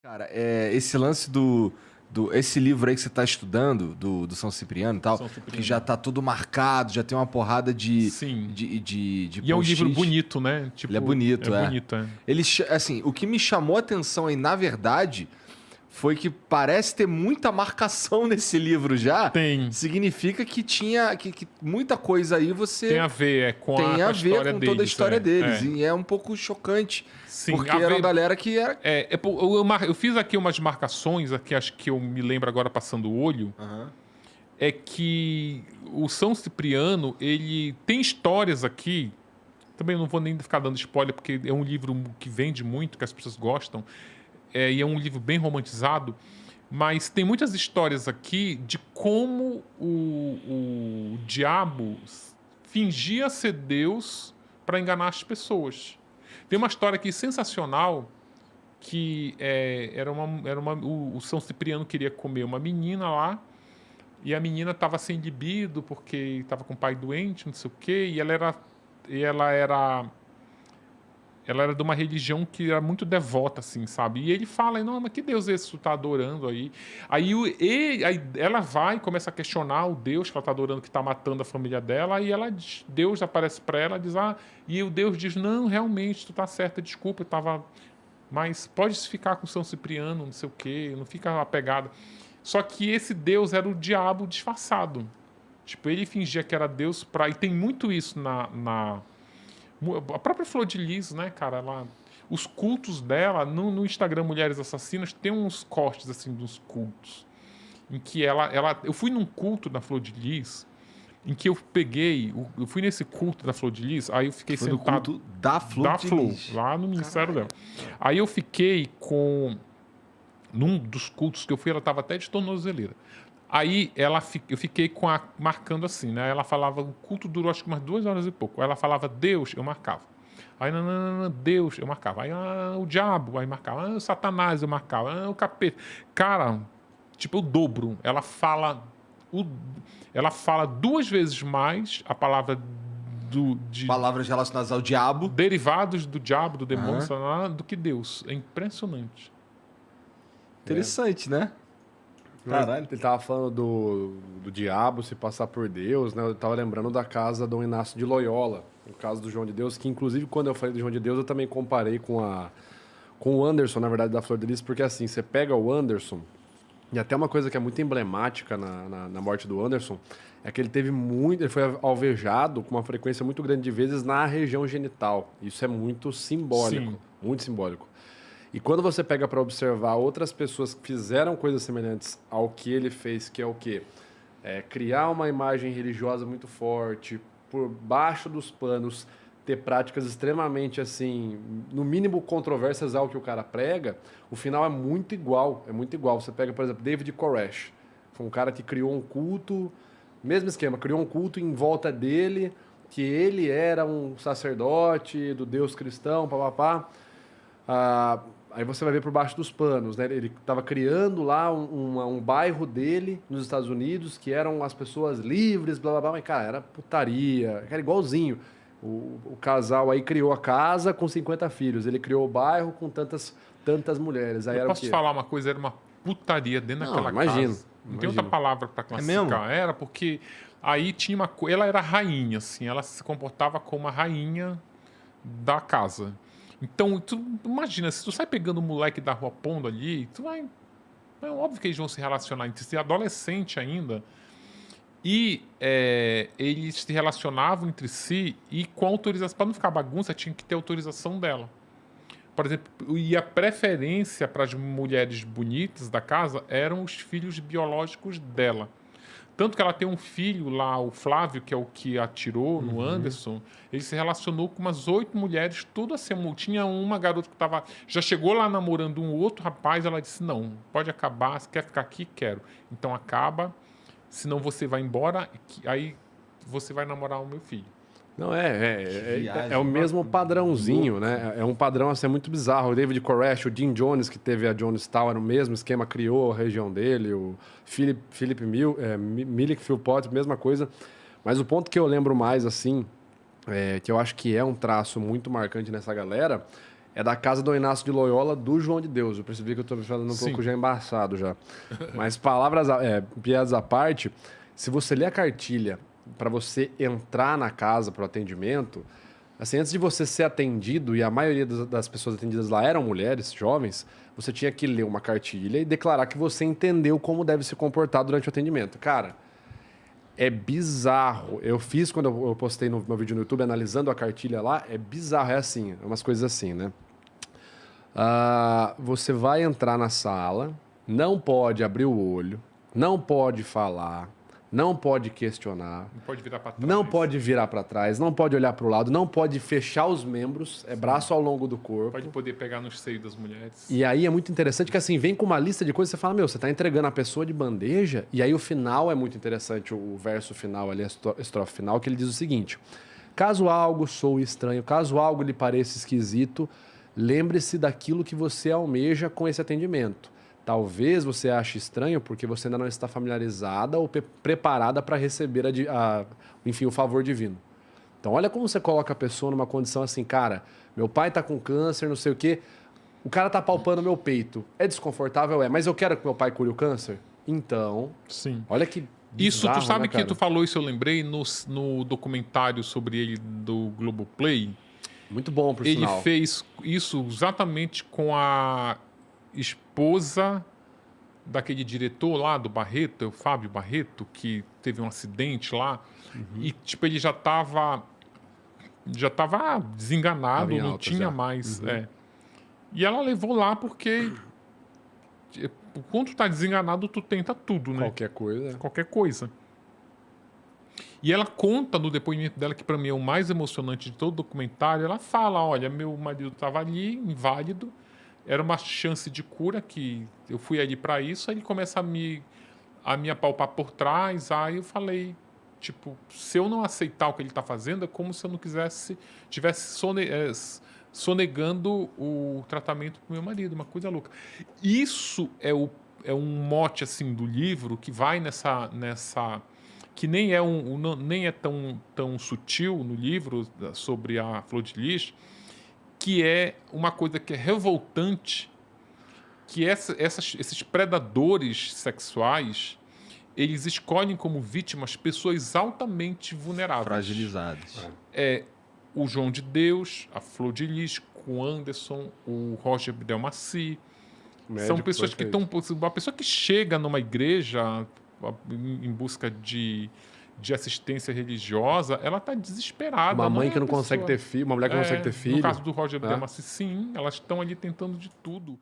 Cara, esse lance esse livro aí que você está estudando, do São Cipriano e tal, São que Cipriano. já tá tudo marcado, já tem uma porrada Sim. de E é um livro post-it. bonito, né? Tipo, Ele é bonito, é bonito, é. Assim, o que me chamou a atenção aí, na verdade, foi que parece ter muita marcação nesse livro já. Tem. Significa que tinha que muita coisa aí Tem você a ver tem com a a ver história com toda a deles. história deles. É. E é um pouco chocante, Sim, porque a era uma ver. galera que era... Eu fiz aqui umas marcações, aqui acho que eu me lembro agora passando o olho. Aham. É que o São Cipriano, ele tem histórias aqui. Também não vou nem ficar dando spoiler, porque é um livro que vende muito, que as pessoas gostam. E é um livro bem romantizado. Mas tem muitas histórias aqui de como o diabo fingia ser Deus para enganar as pessoas. Tem uma história aqui sensacional que o São Cipriano queria comer uma menina lá e a menina estava sem libido porque estava com o pai doente, não sei o quê, e ela era de uma religião que era muito devota, assim, sabe? E ele fala, não, mas que Deus é esse que tu tá adorando aí? Aí ela vai e começa a questionar o Deus que ela tá adorando, que tá matando a família dela, e Deus aparece para ela, diz, e o Deus diz, não, realmente, tu tá certa, desculpa, eu tava... Mas pode ficar com São Cipriano, não sei o quê, não fica apegado. Só que esse Deus era o diabo disfarçado. Tipo, ele fingia que era Deus pra... E tem muito isso a própria Flor de Lis, né, cara? Os cultos dela, no Instagram Mulheres Assassinas, tem uns cortes, assim, dos cultos. Em que eu fui num culto da Flor de Lis, em que eu fui nesse culto da Flor de Lis, aí eu fiquei Foi no sentado... culto da Flor de Lis. lá no ministério dela. Aí eu fiquei num dos cultos que eu fui, ela estava até de tornozeleira. Aí eu fiquei marcando assim, né? Ela falava, o culto durou acho que umas 2 horas e pouco. Aí ela falava, Deus, eu marcava. Aí, não, Deus, eu marcava. Aí, o diabo, aí marcava. O Satanás, eu marcava. O capeta. Cara, tipo, o dobro. Ela fala 2 vezes mais a palavra Palavras relacionadas ao diabo. derivados do diabo, do demônio, Aham. Satanás, do que Deus. É impressionante. Interessante, né? Caralho. Ele tava falando do diabo se passar por Deus, né? Eu tava lembrando da casa Dom Inácio de Loyola, no caso do João de Deus, que inclusive quando eu falei do João de Deus, eu também comparei com o Anderson, na verdade, da Flor de Lis, porque assim, você pega o Anderson, e até uma coisa que é muito emblemática na morte do Anderson, é que ele foi alvejado com uma frequência muito grande de vezes na região genital. Isso é muito simbólico, Sim. muito simbólico. E quando você pega para observar outras pessoas que fizeram coisas semelhantes ao que ele fez, que é o quê? Criar uma imagem religiosa muito forte, por baixo dos panos, ter práticas extremamente, assim, no mínimo controversas ao que o cara prega, o final é muito igual, é muito igual. Você pega, por exemplo, David Koresh, foi um cara que criou um culto, mesmo esquema, criou um culto em volta dele, que ele era um sacerdote do Deus cristão, papapá. Aí você vai ver por baixo dos panos, né? Ele estava criando lá um bairro dele nos Estados Unidos, que eram as pessoas livres, blá blá blá, mas cara, era putaria, era igualzinho. O casal aí criou a casa com 50 filhos, ele criou o bairro com tantas mulheres. Aí Eu era o posso quê? te falar uma coisa, era uma putaria dentro Não, daquela imagino, casa. Não tem imagino. outra palavra para classificar. mesmo? Era porque aí tinha ela era rainha, assim, ela se comportava como a rainha da casa. Então, tu imagina, se tu sai pegando o moleque da rua pondo ali, é óbvio que eles vão se relacionar entre si, adolescente ainda. E eles se relacionavam entre si e com autorização, para não ficar bagunça, tinha que ter autorização dela. Por exemplo, e a preferência para as mulheres bonitas da casa eram os filhos biológicos dela. Tanto que ela tem um filho lá, o Flávio, que é o que atirou no Anderson, ele se relacionou com umas 8 mulheres, tudo assim. Tinha uma garota que já chegou lá namorando um outro rapaz, ela disse, não, pode acabar, você quer ficar aqui? Quero. Então acaba, senão você vai embora, aí você vai namorar o meu filho. Não, viagem, é o mesmo padrãozinho, né? É um padrão assim, muito bizarro. O David Koresh, o Jim Jones, que teve a Jonestown, era o mesmo esquema, criou a região dele. O Philip Millick Philpott, mesma coisa. Mas o ponto que eu lembro mais, assim, que eu acho que é um traço muito marcante nessa galera, é da casa do Inácio de Loyola, do João de Deus. Eu percebi que eu estou falando um Sim. pouco já embaçado já. Mas piadas à parte, se você ler a cartilha para você entrar na casa para o atendimento, assim, antes de você ser atendido, e a maioria das pessoas atendidas lá eram mulheres, jovens, você tinha que ler uma cartilha e declarar que você entendeu como deve se comportar durante o atendimento. Cara, é bizarro. Eu fiz quando eu postei no meu vídeo no YouTube analisando a cartilha lá, é bizarro, é assim, é umas coisas assim, né? Você vai entrar na sala, não pode abrir o olho, não pode falar, não pode questionar, Não pode virar pra trás. não pode virar para trás, não pode olhar para o lado, não pode fechar os membros, é braço ao longo do corpo. Pode poder pegar nos seios das mulheres. E aí é muito interessante que assim, vem com uma lista de coisas, você fala, meu, você tá entregando a pessoa de bandeja, e aí o final é muito interessante, o verso final ali, a estrofe final, que ele diz o seguinte: caso algo soe estranho, caso algo lhe pareça esquisito, lembre-se daquilo que você almeja com esse atendimento. Talvez você ache estranho porque você ainda não está familiarizada ou preparada para receber enfim, o favor divino. Então, olha como você coloca a pessoa numa condição assim, cara, meu pai tá com câncer, não sei o quê, o cara tá palpando meu peito. É desconfortável? É, mas eu quero que meu pai cure o câncer? Então, Sim. olha que Isso, bizarro, tu sabe né, que cara? tu falou isso, eu lembrei, no documentário sobre ele do Globoplay. Muito bom, por Ele sinal. fez isso exatamente com a esposa daquele diretor lá do Barreto, o Fábio Barreto, que teve um acidente lá. E, tipo, ele já tava desenganado, Tava em não alta tinha já. mais. E ela levou lá porque quando tu tá desenganado, tu tenta tudo, né? Qualquer coisa. Qualquer coisa. E ela conta no depoimento dela, que para mim é o mais emocionante de todo o documentário, ela fala, olha, meu marido estava ali, inválido, era uma chance de cura, que eu fui ali para isso, aí ele começa a me apalpar por trás, aí eu falei, tipo, se eu não aceitar o que ele está fazendo, é como se eu não tivesse sonegando o tratamento pro meu marido, uma coisa louca. Isso é um mote, assim, do livro, que vai nessa que nem é tão sutil no livro sobre a Flor de Lis, que é uma coisa que é revoltante, que esses predadores sexuais, eles escolhem como vítimas pessoas altamente vulneráveis. Fragilizados. É o João de Deus, a Flor de Lis, o Anderson, o Roger Abdelmaci. São Médico pessoas que perfeito. estão... Uma pessoa que chega numa igreja em busca de assistência religiosa, ela está desesperada. Uma mãe é que não a pessoa- consegue ter filho, uma mulher que não consegue ter filho. No caso do Roger né? Abdelmaci, sim, elas estão ali tentando de tudo.